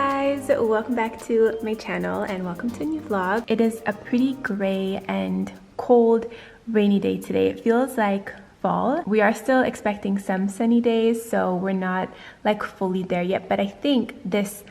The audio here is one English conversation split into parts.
guys, welcome back to my channel and welcome to a new vlog. It is a pretty gray and cold, rainy day today. It feels like fall. We are still expecting some sunny days, so we're not like fully there yet, but I think this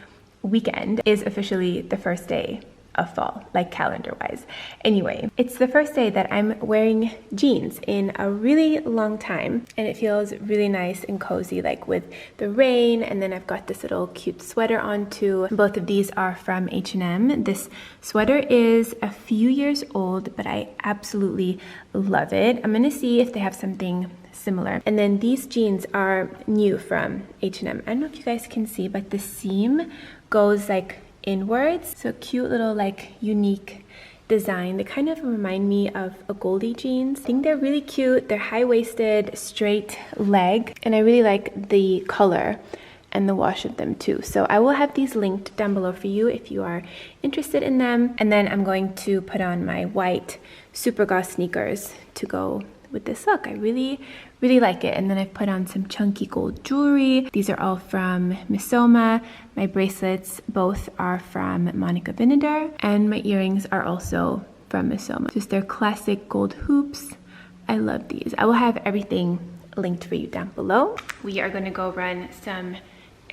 weekend is officially the first day of fall, like calendar wise. Anyway, it's the first day that I'm wearing jeans in a really long time, and it feels really nice and cozy, like with the rain. And then I've got this little cute sweater on too. Both of these are from H&M. This sweater is a few years old, but I absolutely love it. I'm gonna see if they have something similar. And then these jeans are new from H&M. I don't know if you guys can see, but the seam goes like inwards. So cute little like unique design. They kind of remind me of a Goldie jeans. I think they're really cute. They're high-waisted, straight leg, and I really like the color and the wash of them too. So I will have these linked down below for you if you are interested in them. And then I'm going to put on my white Superga sneakers to go with this look. I really like it. And then I've put on some chunky gold jewelry. These are all from Missoma. My bracelets both are from Vinader, and my earrings are also from Missoma. Just their classic gold hoops. I love these. I will have everything linked for you down below. We are going to go run some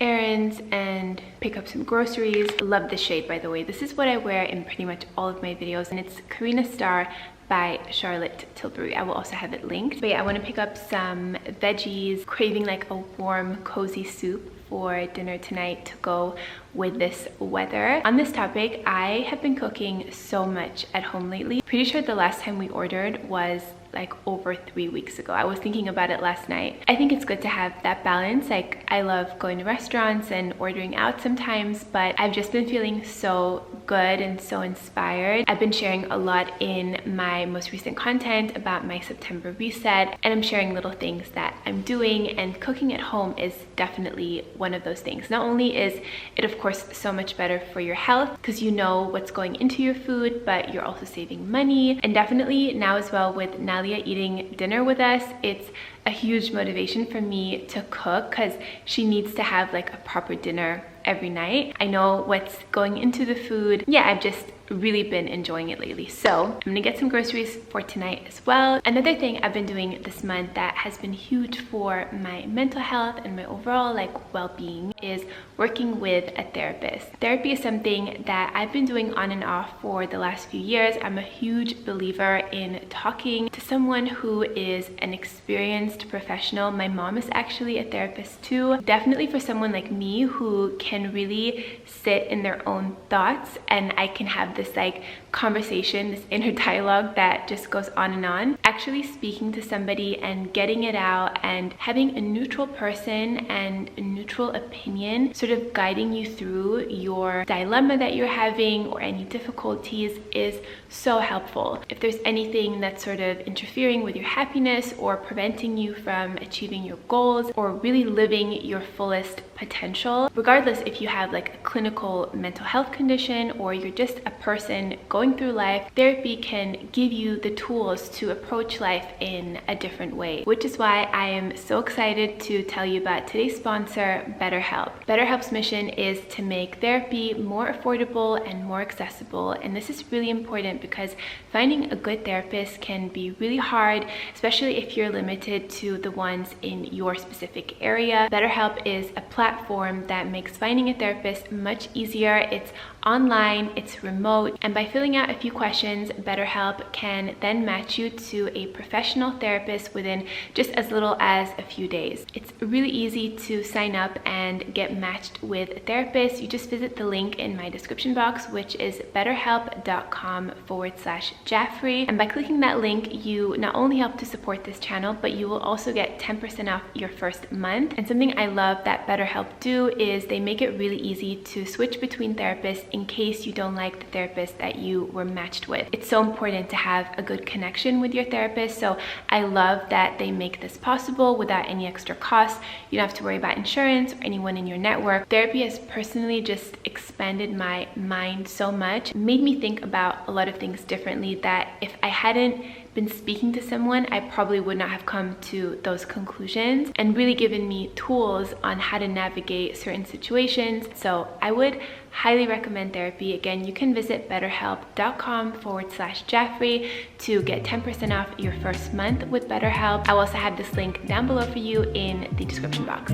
errands and pick up some groceries. Love this shade, by the way. This is what I wear in pretty much all of my videos, and it's Carina Star by Charlotte Tilbury. I will also have it linked. But yeah, I want to pick up some veggies, craving like a warm, cozy soup for dinner tonight to go with this weather. On this topic, I have been cooking so much at home lately. Pretty sure the last time we ordered was like over 3 weeks ago. I was thinking about it last night. I think it's good to have that balance. Like, I love going to restaurants and ordering out sometimes, but I've just been feeling so good and so inspired. I've been sharing a lot in my most recent content about my September reset, and I'm sharing little things that I'm doing, and cooking at home is definitely one of those things. Not only is it of course so much better for your health because you know what's going into your food, but you're also saving money. And definitely now as well, with Nalia eating dinner with us, it's a huge motivation for me to cook because she needs to have like a proper dinner every night. I know what's going into the food. Yeah, I've just really been enjoying it lately. So I'm gonna get some groceries for tonight as well. Another thing I've been doing this month that has been huge for my mental health and my overall like well-being is working with a therapist. Therapy is something that I've been doing on and off for the last few years. I'm a huge believer in talking to someone who is an experienced professional. My mom is actually a therapist too. Definitely for someone like me who can really sit in their own thoughts, and I can have this like conversation, this inner dialogue that just goes on and on. Actually speaking to somebody and getting it out and having a neutral person and a neutral opinion sort of guiding you through your dilemma that you're having or any difficulties is so helpful. If there's anything that's sort of interfering with your happiness or preventing you from achieving your goals or really living your fullest potential, regardless if you have like a clinical mental health condition or you're just a person going through life, therapy can give you the tools to approach life in a different way, which is why I am so excited to tell you about today's sponsor, BetterHelp. BetterHelp's mission is to make therapy more affordable and more accessible, and this is really important because finding a good therapist can be really hard, especially if you're limited to the ones in your specific area. BetterHelp is a platform that makes finding a therapist much easier. It's online, it's remote, and by filling out a few questions, BetterHelp can then match you to a professional therapist within just as little as a few days. It's really easy to sign up and get matched with a therapist. You just visit the link in my description box, which is betterhelp.com/Jaffrey, and by clicking that link, you not only help to support this channel, but you will also get 10% off your first month. And something I love that BetterHelp do is they make it really easy to switch between therapists in case you don't like the therapist that you were matched with. It's so important to have a good connection with your therapist, so I love that they make this possible without any extra cost. You don't have to worry about insurance or anyone in your network. Therapy has personally just expanded my mind so much, made me think about a lot of things differently that if I hadn't been speaking to someone, I probably would not have come to those conclusions and really given me tools on how to navigate certain situations. So I would highly recommend therapy. Again, you can visit betterhelp.com/Jaffrey to get 10% off your first month with BetterHelp. I'll also have this link down below for you in the description box.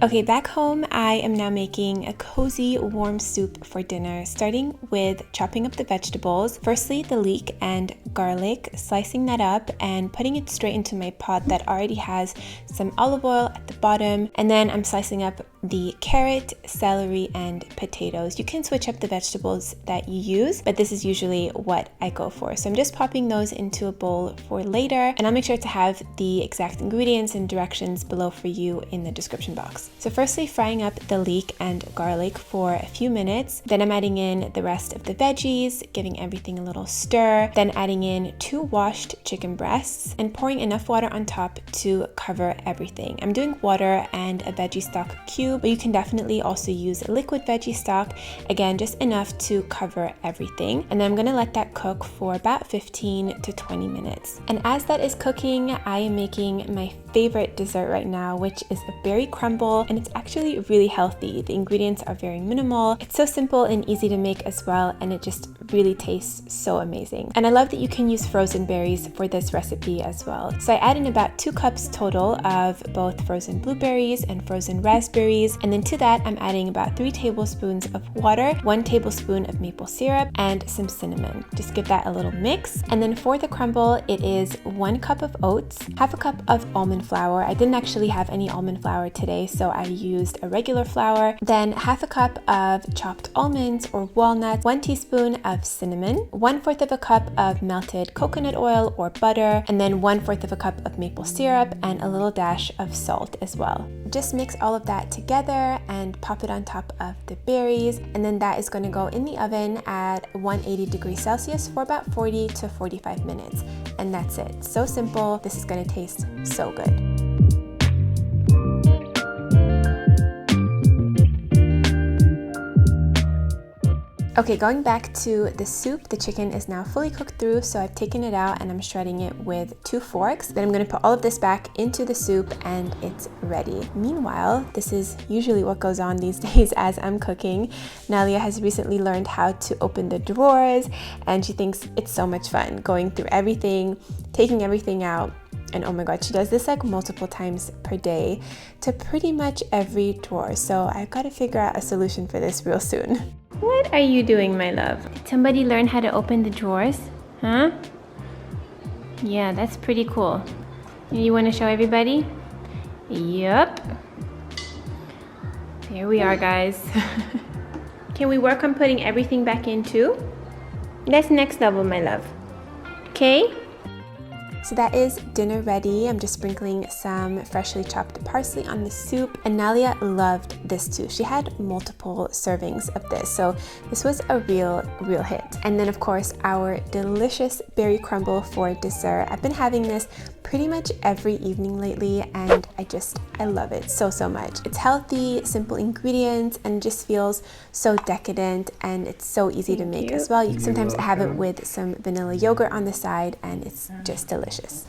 Okay, back home, I am now making a cozy warm soup for dinner, starting with chopping up the vegetables. Firstly, the leek and garlic, slicing that up and putting it straight into my pot that already has some olive oil at the bottom. And then I'm slicing up the carrot, celery, and potatoes. You can switch up the vegetables that you use, but this is usually what I go for. So I'm just popping those into a bowl for later, and I'll make sure to have the exact ingredients and directions below for you in the description box. So firstly, frying up the leek and garlic for a few minutes. Then I'm adding in the rest of the veggies, giving everything a little stir. Then adding in 2 washed chicken breasts and pouring enough water on top to cover everything. I'm doing water and a veggie stock cube, but you can definitely also use a liquid veggie stock. Again, just enough to cover everything. And then I'm gonna let that cook for about 15 to 20 minutes. And as that is cooking, I am making my favorite dessert right now, which is a berry crumble, and it's actually really healthy. The ingredients are very minimal. It's so simple and easy to make as well, and it just really tastes so amazing. And I love that you can use frozen berries for this recipe as well. So I add in about 2 cups total of both frozen blueberries and frozen raspberries, and then to that I'm adding about 3 tablespoons of water, 1 tablespoon of maple syrup, and some cinnamon. Just give that a little mix. And then for the crumble, it is 1 cup of oats, half a cup of almond flour. I didn't actually have any almond flour today, so I used a regular flour. Then half a cup of chopped almonds or walnuts, 1 teaspoon of cinnamon, 1/4 of a cup of melted coconut oil or butter, and then 1/4 of a cup of maple syrup and a little dash of salt as well. Just mix all of that together and pop it on top of the berries, and then that is going to go in the oven at 180 degrees Celsius for about 40 to 45 minutes. And that's it. So simple. This is going to taste so good. Okay, going back to the soup, the chicken is now fully cooked through, so I've taken it out and I'm shredding it with 2 forks. Then I'm going to put all of this back into the soup and it's ready. Meanwhile, this is usually what goes on these days as I'm cooking. Nalia has recently learned how to open the drawers, and she thinks it's so much fun going through everything, taking everything out. And oh my god, she does this like multiple times per day to pretty much every drawer. So I've got to figure out a solution for this real soon. What are you doing, my love? Did somebody learn how to open the drawers? Huh? Yeah, that's pretty cool. You want to show everybody? Yup. Here we are, guys. Can we work on putting everything back in too? That's next level, my love. Okay? So that is dinner ready. I'm just sprinkling some freshly chopped parsley on the soup, and Nalia loved this too. She had multiple servings of this, so this was a real hit. And then of course our delicious berry crumble for dessert. I've been having this pretty much every evening lately, and I love it so much. It's healthy, simple ingredients, and just feels so decadent, and it's so easy to make as well. Sometimes I have it with some vanilla yogurt on the side, and it's just delicious.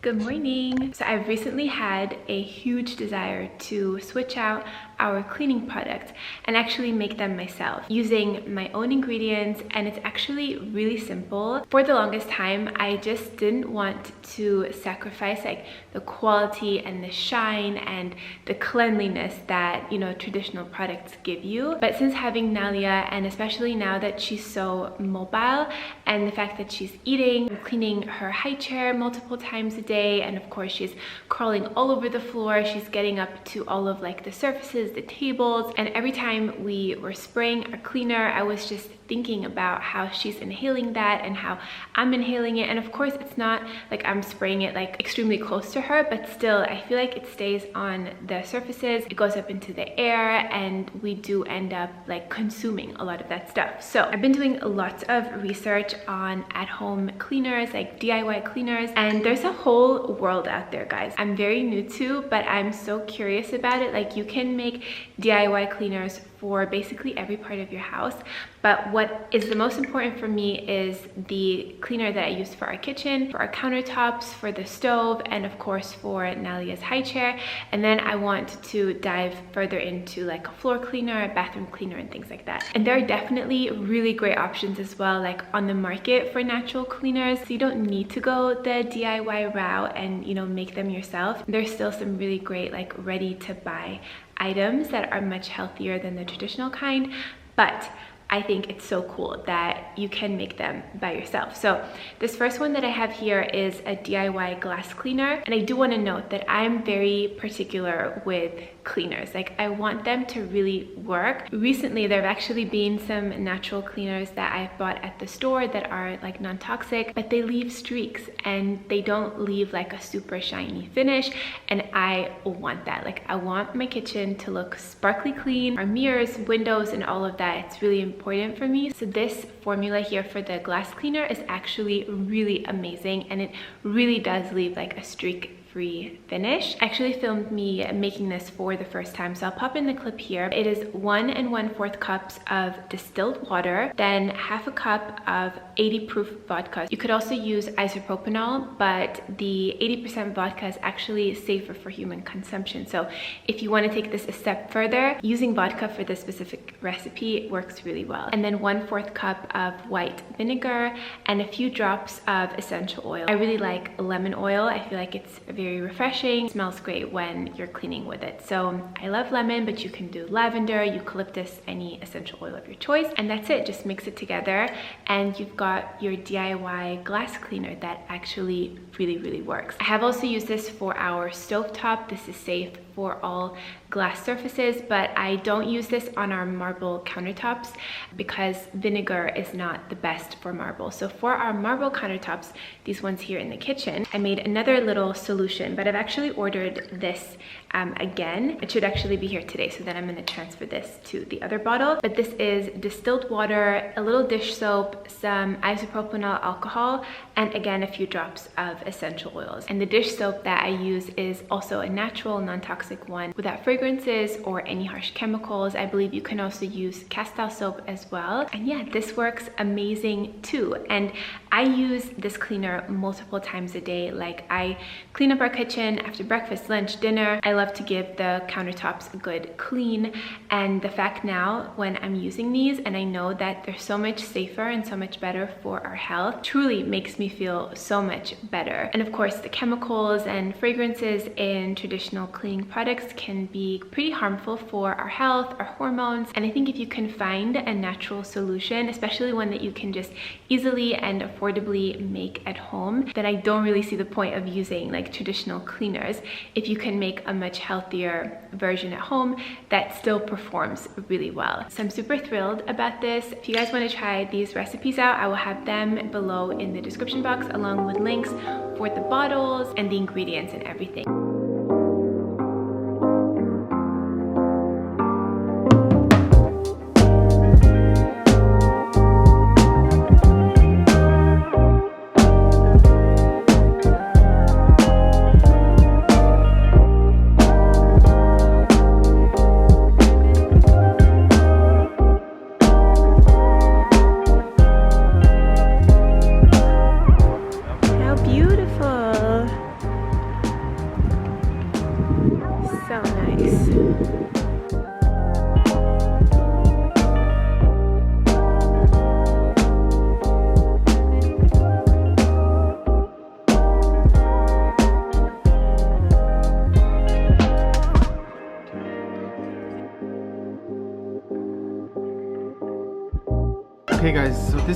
Good morning. So I've recently had a huge desire to switch out our cleaning products and actually make them myself using my own ingredients, and it's actually really simple. For the longest time, I just didn't want to sacrifice like the quality and the shine and the cleanliness that, you know, traditional products give you. But since having Nalia, and especially now that she's so mobile, and the fact that she's eating, cleaning her high chair multiple times a day, and of course she's crawling all over the floor, she's getting up to all of like the surfaces, the tables, and every time we were spraying a cleaner, I was just thinking about how she's inhaling that and how I'm inhaling it. And of course it's not like I'm spraying it like extremely close to her, but still I feel like it stays on the surfaces, it goes up into the air, and we do end up like consuming a lot of that stuff. So I've been doing lots of research on at-home cleaners, like DIY cleaners, and there's a whole world out there, guys. I'm very new to, but I'm so curious about it. Like, you can make DIY cleaners for basically every part of your house, but what is the most important for me is the cleaner that I use for our kitchen, for our countertops, for the stove, and of course for Nalia's high chair. And then I want to dive further into like a floor cleaner, a bathroom cleaner, and things like that. And there are definitely really great options as well, like on the market for natural cleaners, so you don't need to go the DIY route and, you know, make them yourself. There's still some really great like ready to buy items that are much healthier than the traditional kind, but I think it's so cool that you can make them by yourself. So this first one that I have here is a DIY glass cleaner, and I do want to note that I'm very particular with cleaners. Like, I want them to really work. Recently there have actually been some natural cleaners that I've bought at the store that are like non-toxic, but they leave streaks and they don't leave like a super shiny finish, and I want that. Like, I want my kitchen to look sparkly clean, our mirrors, windows, and all of that. It's really important for me. So this formula here for the glass cleaner is actually really amazing, and it really does leave like a streak free finish. I actually filmed me making this for the first time, so I'll pop in the clip here. It is 1 1/4 cups of distilled water, then half a cup of 80 proof vodka. You could also use isopropanol, but the 80% vodka is actually safer for human consumption. So if you want to take this a step further, using vodka for this specific recipe works really well. And then 1/4 cup of white vinegar and a few drops of essential oil. I really like lemon oil. I feel like it's very refreshing. It smells great when you're cleaning with it. So I love lemon, but you can do lavender, eucalyptus, any essential oil of your choice. And that's it. Just mix it together and you've got your DIY glass cleaner that actually really works. I have also used this for our stovetop. This is safe for all glass surfaces, but I don't use this on our marble countertops because vinegar is not the best for marble. So for our marble countertops, these ones here in the kitchen, I made another little solution, but I've actually ordered this again. It should actually be here today, so then I'm going to transfer this to the other bottle. But this is distilled water, a little dish soap, some isopropyl alcohol, and again a few drops of essential oils. And the dish soap that I use is also a natural, non-toxic one without fragrances or any harsh chemicals. I believe you can also use castile soap as well. And yeah, this works amazing too. And I use this cleaner multiple times a day. Like, I clean up our kitchen after breakfast, lunch, dinner. I love to give the countertops a good clean, and the fact now when I'm using these and I know that they're so much safer and so much better for our health truly makes me feel so much better. And of course, the chemicals and fragrances in traditional cleaning products can be pretty harmful for our health, our hormones, and I think if you can find a natural solution, especially one that you can just easily and affordably make at home, then I don't really see the point of using like traditional cleaners if you can make a much healthier version at home that still performs really well. So I'm super thrilled about this. If you guys want to try these recipes out, I will have them below in the description box along with links for the bottles and the ingredients and everything.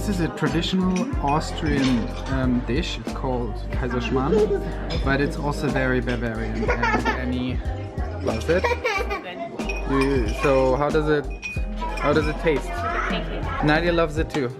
This is a traditional Austrian dish. It's called Kaiserschmarrn, but it's also very Bavarian, and Annie loves it. So how does it taste? Nadia loves it too.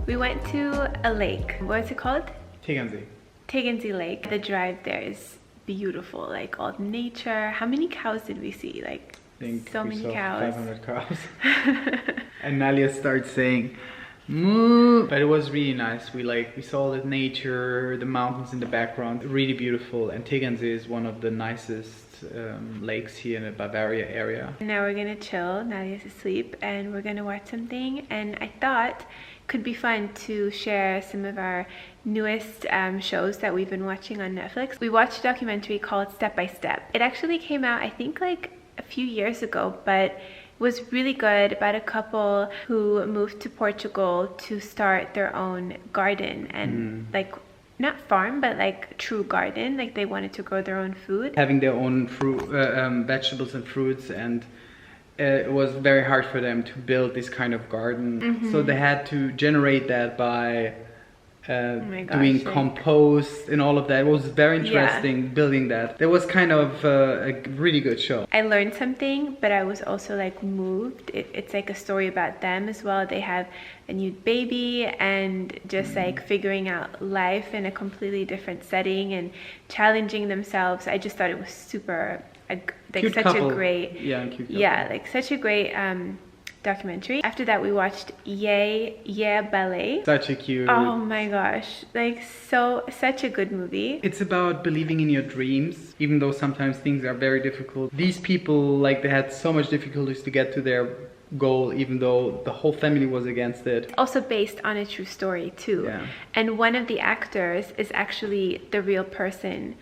We went to a lake. What's it called? Tegernsee. Tegernsee Lake. The drive there is beautiful, like all the nature. How many cows did we see? Like I think so we many saw cows. 500 cows. And Nalia starts saying moo. But it was really nice. We saw the nature, the mountains in the background, really beautiful. And Tegernsee is one of the nicest lakes here in the Bavaria area. Now we're gonna chill. Nadia's asleep, and we're gonna watch something. And I thought could be fun to share some of our newest shows that we've been watching on Netflix. We watched a documentary called Step by Step. It actually came out, I think, like a few years ago, but was really good, about a couple who moved to Portugal to start their own garden and like not farm, but like true garden. Like they wanted to grow their own food, having their own fruit, vegetables and fruits, and it was very hard for them to build this kind of garden. So they had to generate that by doing compost and all of that. It was very interesting building that. There was kind of a really good show. I learned something, but I was also like moved. It's like a story about them as well. They have a new baby and just like figuring out life in a completely different setting and challenging themselves. I just thought it was super like cute such couple. a great like such a great documentary. After that we watched Yeah Ballet. Such a cute, oh my gosh, like such a good movie. It's about believing in your dreams, even though sometimes things are very difficult. These people, like, they had so much difficulties to get to their goal, even though the whole family was against it. Also based on a true story too. And one of the actors is actually the real person.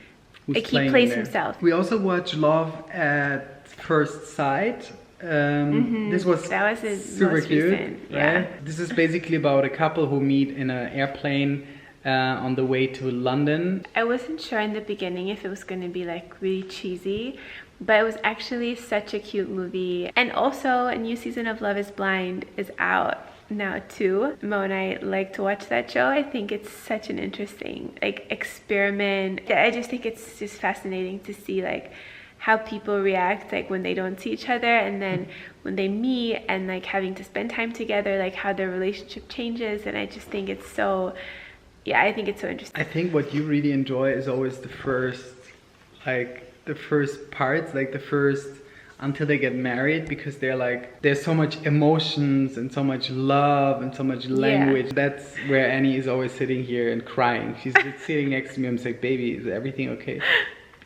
Like he plays himself. We also watched Love at First Sight. This was super cute, right? This is basically about a couple who meet in an airplane on the way to London. I wasn't sure in the beginning if it was going to be like really cheesy, but it was actually such a cute movie. And also a new season of Love is Blind is out now too. Mo and I like to watch that show. I think it's such an interesting like experiment. I just think it's just fascinating to see like how people react like when they don't see each other, and then when they meet and like having to spend time together, like how their relationship changes. And I just think it's so, I think it's so interesting. I think what you really enjoy is always the first parts, like the first until they get married, because they're like, there's so much emotions and so much love and so much language. That's where Annie is always sitting here and crying. She's sitting next to me. I'm like, baby, is everything okay?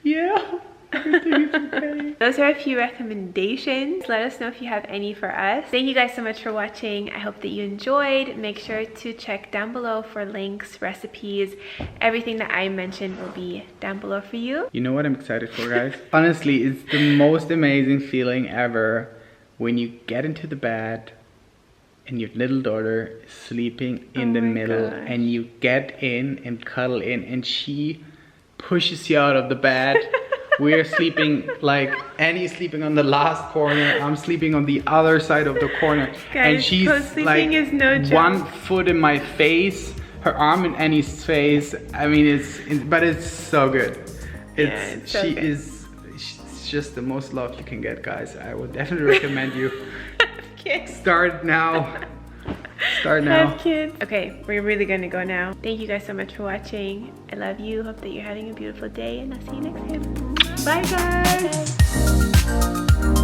Yeah, everything is okay. Those are a few recommendations. Let us know if you have any for us. Thank you guys so much for watching. I hope that you enjoyed. Make sure to check down below for links, recipes. Everything that I mentioned will be down below for you. You know what I'm excited for, guys? Honestly, it's the most amazing feeling ever when you get into the bed and your little daughter is sleeping in the middle, and you get in and cuddle in and she pushes you out of the bed. We're sleeping, like, Annie's sleeping on the last corner, I'm sleeping on the other side of the corner. Guys, and she's like is no joke. 1 foot in my face, her arm in Annie's face. I mean, it's so good. She's just the most love you can get, guys. I would definitely recommend you start now. Have kids. Okay, we're really gonna go now. Thank you guys so much for watching. I love you. Hope that you're having a beautiful day, and I'll see you next time. Bye, guys.